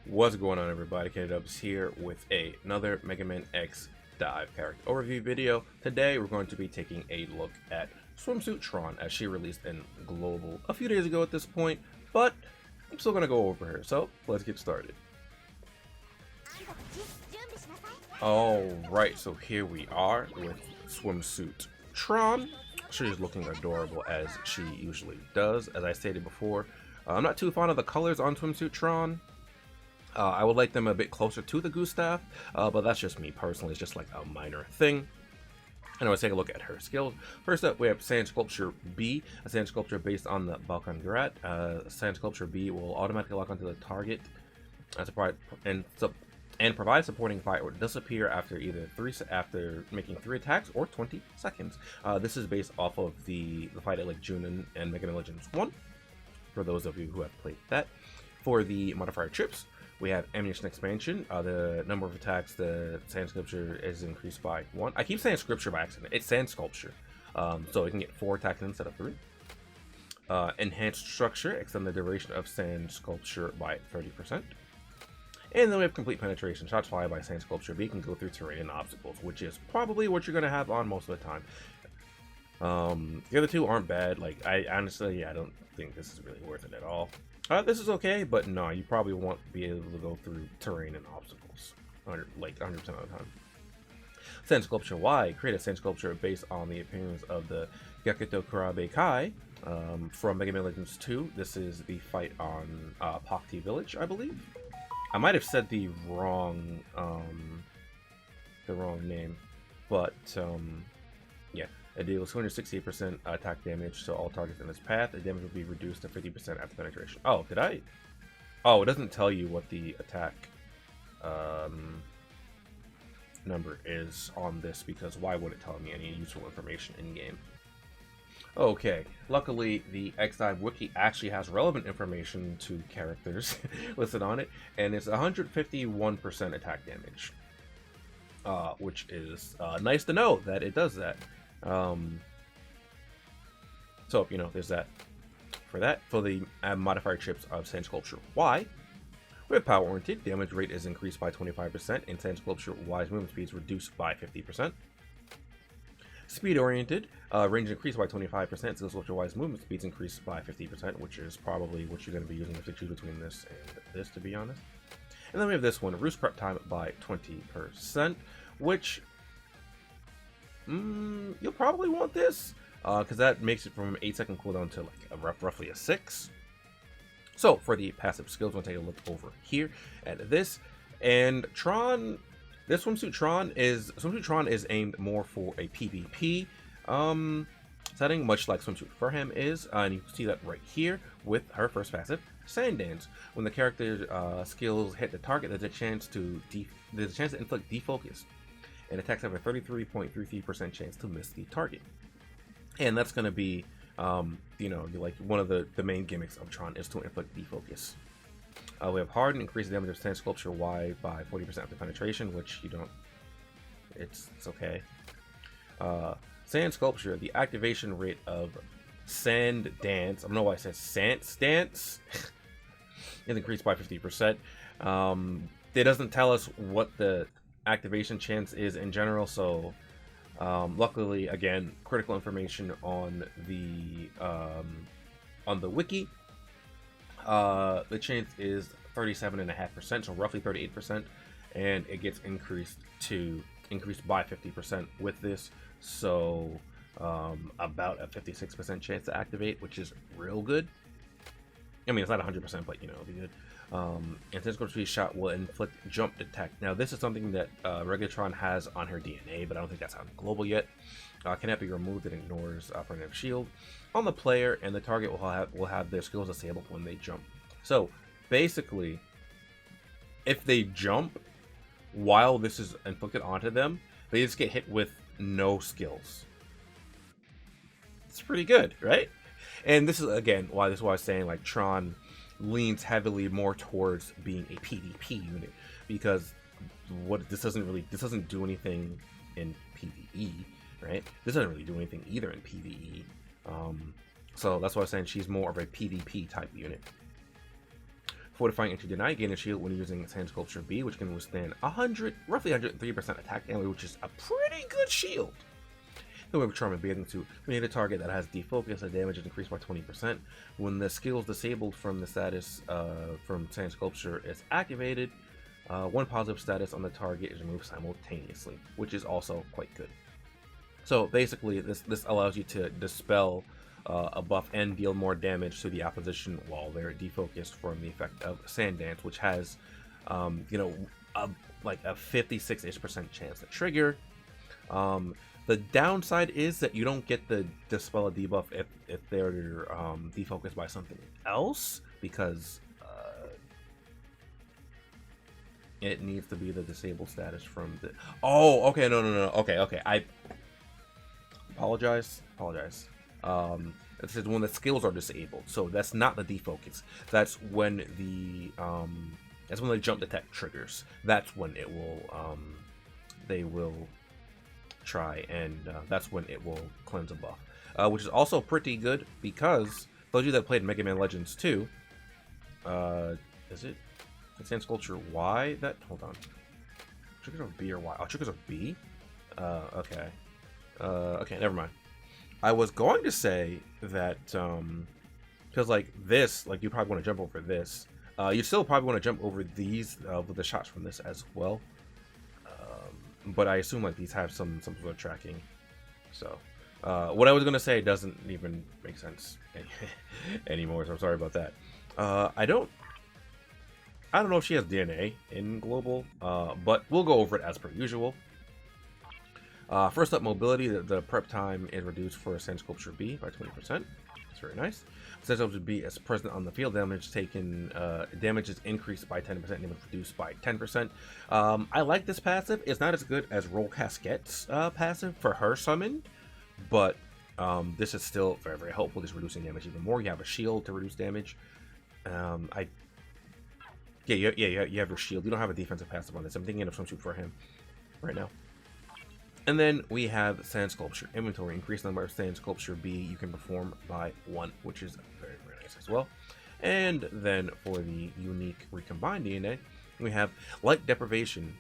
What's going on, everybody? TheKennyDubz here with another Mega Man X Dive character overview video. Today we're going to be taking a look at Swimsuit Tron, as she released in Global a few days ago at this point, but I'm still going to go over her, so let's get started. Alright, so here we are with Swimsuit Tron. She's looking adorable as she usually does. As I stated before, I'm not too fond of the colors on Swimsuit Tron. I would like them a bit closer to the Gustav, but that's just me personally. It's just like a minor thing. And let's take a look at her skills. First up, we have Sand Sculpture B, a sand sculpture based on the Balkan Garat. Sand Sculpture B will automatically lock onto the target and provide supporting fight or disappear after after making 3 attacks or 20 seconds. This is based off of the fight at Lake Junin and Mega Man Legends 1, for those of you who have played that. For the modifier trips, we have Ammunition Expansion. The number of attacks the Sand Sculpture is increased by 1. I keep saying Sculpture by accident. It's Sand Sculpture. So it can get 4 attacks instead of 3. Enhanced Structure. Extend the duration of Sand Sculpture by 30%. And then we have Complete Penetration. Shots fired by Sand Sculpture B can go through terrain and obstacles, which is probably what you're going to have on most of the time. The other two aren't bad. Like, I honestly, I don't think this is really worth it at all. This is okay, but no, you probably won't be able to go through terrain and obstacles, like 100% of the time. Sand Sculpture Y. Create a sand sculpture based on the appearance of the Gakuto Kurabe Kai from Mega Man Legends 2. This is the fight on Pakti Village, I believe. I might have said the wrong name, but yeah. It deals 268% attack damage to all targets in its path. The damage will be reduced to 50% after penetration. Oh, did I? Oh, it doesn't tell you what the attack number is on this, because why would it tell me any useful information in-game? Okay, luckily the X-Dive wiki actually has relevant information to characters listed on it, and it's 151% attack damage, which is nice to know that it does that. So, you know, there's that. For the modifier chips of Sand Sculpture Y, we have Power Oriented. Damage rate is increased by 25%, and Sand Sculpture Y's movement speed is reduced by 50%. Speed Oriented, range increased by 25%. Sand Sculpture Y's movement speeds increased by 50%, which is probably what you're going to be using if you choose between this and this, to be honest. And then we have this one, Roost Prep Time by 20%, which you'll probably want this, because that makes it from an 8-second cooldown to like roughly a 6. So for the passive skills, we'll take a look over here at this. And Tron, this Swimsuit Tron is aimed more for a PvP setting, much like Swimsuit Furham is, and you can see that right here with her first passive, Sand Dance. When the character's skills hit the target, there's a chance to inflict defocus, and attacks have a 33.33% chance to miss the target. And that's going to be, you know, like one of the main gimmicks of Tron is to inflict defocus. We have Harden, increase the damage of Sand Sculpture Y by 40% after penetration, which you don't, it's okay. Sand Sculpture, the activation rate of Sand Dance, I don't know why I said Sand Dance, is increased by 50%. It doesn't tell us what the activation chance is in general, so luckily, again, critical information on the wiki. The chance is 37.5%, so roughly 38%, and it gets increased by 50% with this, so about a 56% chance to activate, which is real good. I mean, it's not 100%, but you know, it'll be good. And Sand Sculpture shot will inflict jump detect. Now, this is something that Regulatron has on her DNA, but I don't think that's on global yet. Cannot be removed. It ignores primitive shield on the player, and the target will have their skills disabled when they jump. So basically, if they jump while this is inflicted onto them, they just get hit with no skills. It's pretty good, right? And this is again why I was saying like Tron leans heavily more towards being a PvP unit, because this doesn't do anything in PvE, right? This doesn't really do anything either in PvE. So that's why I was saying she's more of a PvP type unit. Fortifying Entry Deny, gain a shield when using Sand Sculpture B, which can withstand roughly 103% attack damage, which is a pretty good shield. The Web Charm and Bathing Suit. When you hit a target that has defocus, the damage is increased by 20%. When the skill is disabled from the status from Sand Sculpture is activated, one positive status on the target is removed simultaneously, which is also quite good. So basically, this allows you to dispel a buff and deal more damage to the opposition while they're defocused from the effect of Sand Dance, which has, like a 56% chance to trigger. The downside is that you don't get the dispel a debuff if they're defocused by something else, because it needs to be the disabled status from the. Oh, okay, no, okay. I apologize. It says when the skills are disabled, so that's not the defocus. That's when the jump detect triggers. That's when it will they will try, and that's when it will cleanse a buff, which is also pretty good because those of you that played Mega Man Legends 2, is it Sand Sculpture Y? Hold on, triggers of B or Y? Oh, triggers of B. Okay, never mind. I was going to say that because like this, like you probably want to jump over this. You still probably want to jump over these with the shots from this as well. But I assume like these have some sort of tracking. So what I was gonna say doesn't even make sense anymore. So I'm sorry about that. I don't know if she has DNA in global, but we'll go over it as per usual. First up, mobility. The prep time is reduced for Sand Sculpture B by 20%. That's very nice. Sand Sculpture B is present on the field. Damage taken, damage is increased by 10%, damage reduced by 10%. I like this passive. It's not as good as Roll Casquette's passive for her summon, but this is still very, very helpful. Just reducing damage even more. You have a shield to reduce damage. You have your shield. You don't have a defensive passive on this. I'm thinking of Swimsuit for him right now. And then we have Sand Sculpture Inventory. Increase the number of Sand Sculpture B you can perform by 1, which is very, very nice as well. And then for the unique recombined DNA, we have Light Deprivation.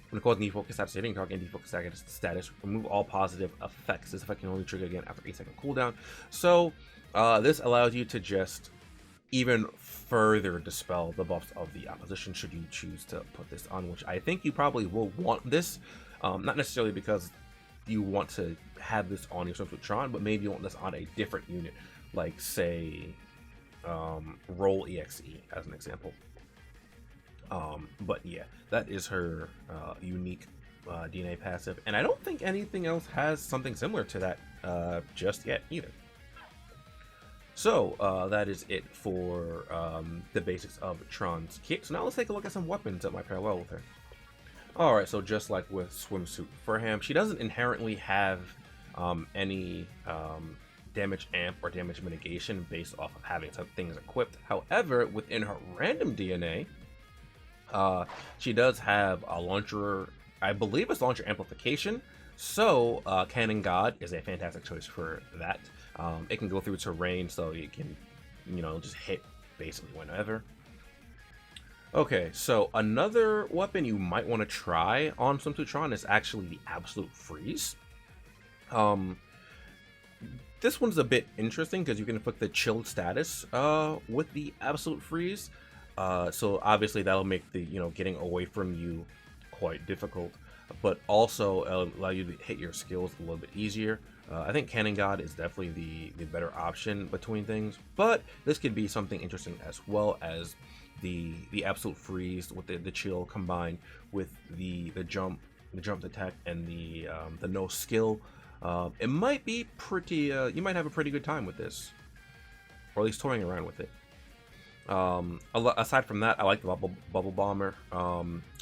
When it calls defocus status hitting target and defocus status, remove all positive effects. This effect can only trigger again after 8-second cooldown. So this allows you to just even further dispel the buffs of the opposition should you choose to put this on, which I think you probably will want this. Not necessarily because you want to have this on your Swimsuit Tron, but maybe you want this on a different unit, like say Roll EXE as an example. But yeah, that is her unique DNA passive, and I don't think anything else has something similar to that just yet either. So that is it for the basics of Tron's kit. So now let's take a look at some weapons that might pair well with her. Alright, so just like with Swimsuit Furham, she doesn't inherently have any damage amp or damage mitigation based off of having some things equipped. However, within her random DNA, she does have a launcher, I believe it's launcher amplification, so Cannon God is a fantastic choice for that. It can go through terrain, so you can, just hit basically whenever. Okay, so another weapon you might want to try on Swimsuit Tron is actually the Absolute Freeze. This one's a bit interesting because you can inflict the chilled status with the Absolute Freeze. So obviously that'll make the getting away from you quite difficult, but also allow you to hit your skills a little bit easier. I think Cannon God is definitely the better option between things, but this could be something interesting as well as the Absolute Freeze with the chill combined with the jump attack and the no skill. It might be pretty. You might have a pretty good time with this, or at least toying around with it. Aside from that, I like the bubble bomber.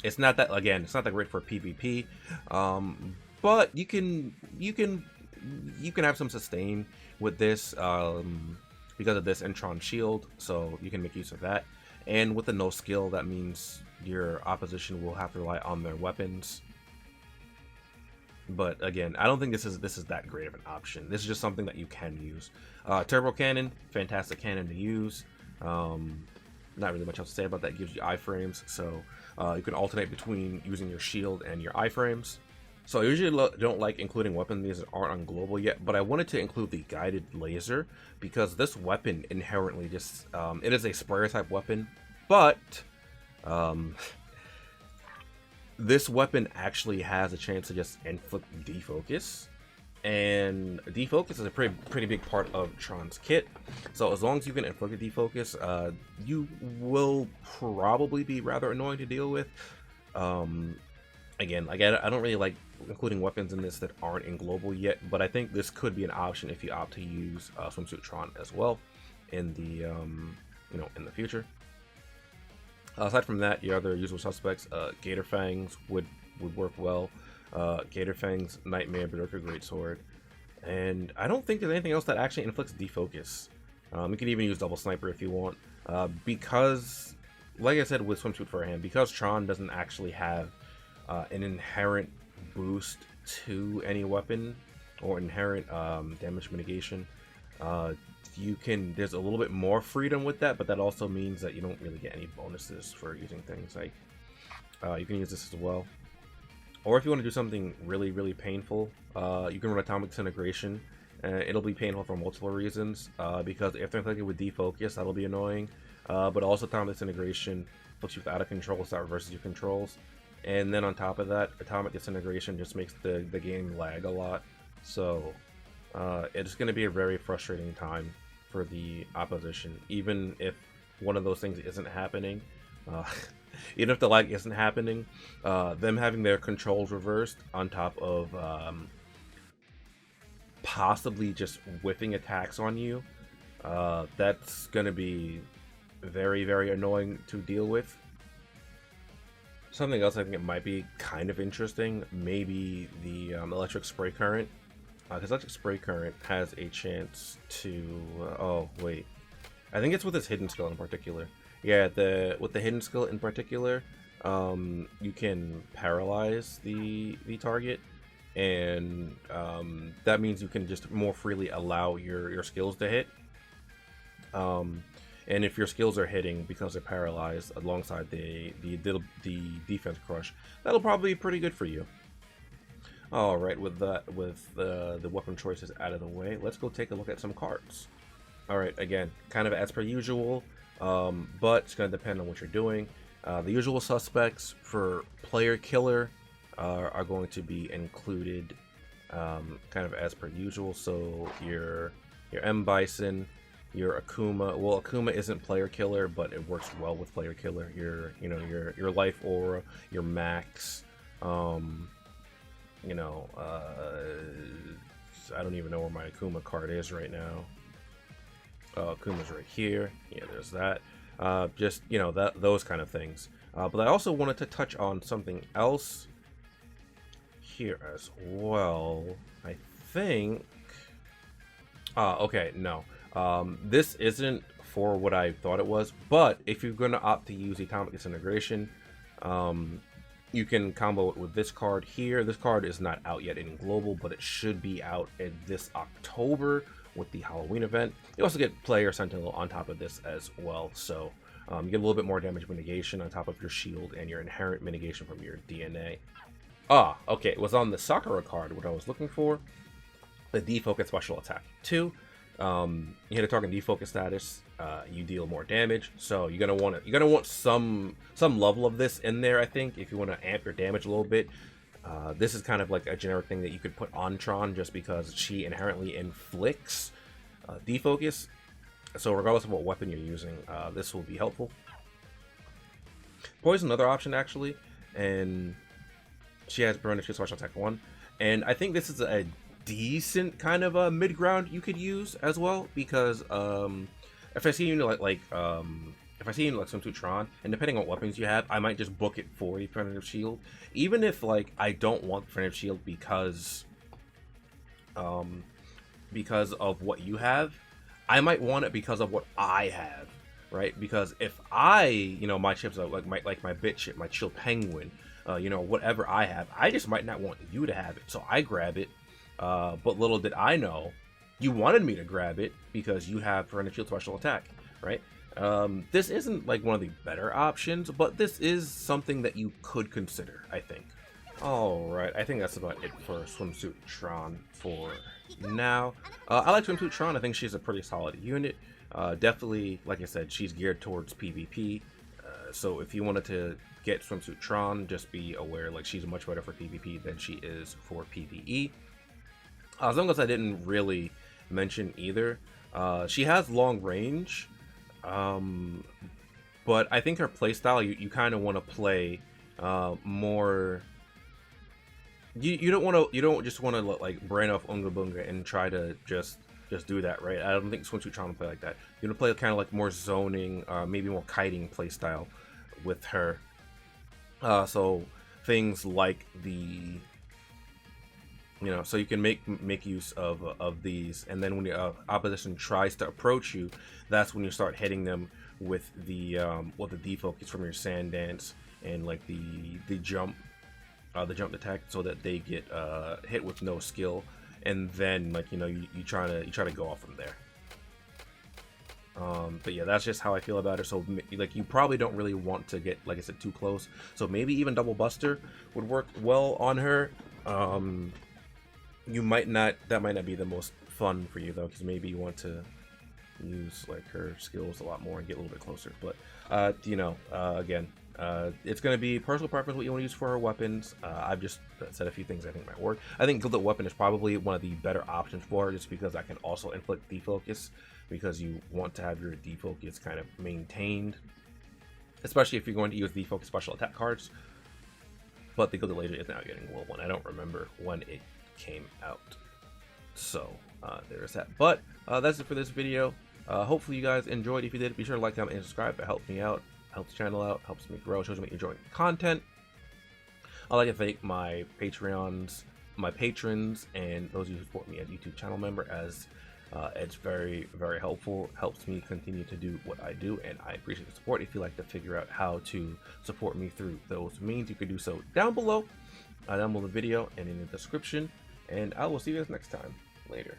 It's not that great for PvP, but you can have some sustain with this because of this Tron shield, so you can make use of that. And with the no skill, that means your opposition will have to rely on their weapons. But again, I don't think this is that great of an option. This is just something that you can use. Turbo Cannon, fantastic cannon to use. not really much else to say about that. It gives you iframes, so you can alternate between using your shield and your iframes. So I usually don't like including weapons that aren't on global yet, but I wanted to include the guided laser because this weapon inherently just, it is a sprayer type weapon, but this weapon actually has a chance to just inflict defocus. And defocus is a pretty big part of Tron's kit, so as long as you can inflict a defocus, you will probably be rather annoying to deal with. Again, like I don't really like including weapons in this that aren't in global yet, but I think this could be an option if you opt to use Swimsuit Tron as well in the you know, in the future. Aside from that, your other usual suspects, Gator Fangs would work well. Gator Fangs, Nightmare, Berserker Greatsword, and I don't think there's anything else that actually inflicts defocus. You can even use Double Sniper if you want, because, like I said with Swimsuit for a Hand, because Tron doesn't actually have an inherent boost to any weapon or inherent damage mitigation. There's a little bit more freedom with that, but that also means that you don't really get any bonuses for using things. Like you can use this as well. Or if you want to do something really, really painful, you can run Atomic Disintegration. It'll be painful for multiple reasons, because if they're inflicted with defocus, that'll be annoying. But also Atomic Disintegration puts you out of control, so that reverses your controls. And then on top of that, Atomic Disintegration just makes the game lag a lot. So it's going to be a very frustrating time for the opposition, even if one of those things isn't happening. Even if the lag isn't happening, them having their controls reversed on top of possibly just whiffing attacks on you, that's going to be very, very annoying to deal with. Something else I think it might be kind of interesting, maybe the Electric Spray Current, because Electric Spray Current has a chance to, oh wait, I think it's with its hidden skill in particular. Yeah, with the hidden skill in particular, you can paralyze the target, and that means you can just more freely allow your skills to hit. And if your skills are hitting because they're paralyzed alongside the defense crush, that'll probably be pretty good for you. All right, with the weapon choices out of the way, let's go take a look at some cards. All right, again, kind of as per usual. But it's going to depend on what you're doing. The usual suspects for player killer are going to be included kind of as per usual. So your M. Bison, your Akuma. Well, Akuma isn't player killer, but it works well with player killer. Your Life Aura, your Max. I don't even know where my Akuma card is right now. Akuma's right here. Yeah, there's that. Just, those kind of things. But I also wanted to touch on something else here as well. I think... okay, no. This isn't for what I thought it was, but if you're going to opt to use Atomic Disintegration, you can combo it with this card here. This card is not out yet in Global, but it should be out in this October with the Halloween event. You also get Player Sentinel on top of this as well, so you get a little bit more damage mitigation on top of your shield and your inherent mitigation from your DNA. Okay, it was on the Sakura card, what I was looking for. The defocus special attack 2. You hit a target defocus status, you deal more damage. So you're gonna want some level of this in there, I think, if you want to amp your damage a little bit. This is kind of like a generic thing that you could put on Tron just because she inherently inflicts defocus. So regardless of what weapon you're using, this will be helpful. Poison, another option actually, and she has Burn Shield Special Attack 1, and I think this is a decent kind of a mid ground you could use as well, because if I see you like Swimsuit Tron, and depending on what weapons you have, I might just book it for the Preventative Shield, even if like I don't want Preventative Shield because of what you have. I might want it because of what I have, right? Because if I, my chips are like my bit chip, my Chill Penguin, whatever I have, I just might not want you to have it, so I grab it. But little did I know, you wanted me to grab it because you have Preventative Shield Special Attack, right? This isn't like one of the better options, but this is something that you could consider, I think. Alright, I think that's about it for Swimsuit Tron for now. I like Swimsuit Tron. I think she's a pretty solid unit. Definitely, like I said, she's geared towards PvP. So if you wanted to get Swimsuit Tron, just be aware like she's much better for PvP than she is for PvE. As long as I didn't really mention either, she has long range, but I think her playstyle, you kind of want to play more. You don't just want to like brain off Unga Bunga and try to just do that, right? I don't think Swimsuit Tron will play like that. You want to play kind of like more zoning, maybe more kiting playstyle with her. So things like the, so you can make use of these, and then when the opposition tries to approach you, that's when you start hitting them with the defocus from your sand dance and like the jump attack, so that they get hit with no skill, and then like you try to go off from there. But yeah, that's just how I feel about it. So like you probably don't really want to get, like I said, too close. So maybe even Double Buster would work well on her. That might not be the most fun for you though, because maybe you want to use like her skills a lot more and get a little bit closer. But again, it's going to be personal preference what you want to use for her weapons. I've just said a few things I think might work. I think Gilded Weapon is probably one of the better options for her, just because I can also inflict defocus, because you want to have your defocus kind of maintained, especially if you're going to use defocus special attack cards. But the Gilded Laser is now getting level 1. I don't remember when it came out, so there's that. But that's it for this video. Hopefully you guys enjoyed. If you did, be sure to like, comment, and subscribe. It helps me out, helps the channel out, helps me grow, shows me you're enjoying the content. I'd like to thank my patrons, and those of you who support me as a YouTube channel member, as it's very, very helpful. Helps me continue to do what I do, and I appreciate the support. If you'd like to figure out how to support me through those means, you can do so down below the video and in the description. And I will see you guys next time. Later.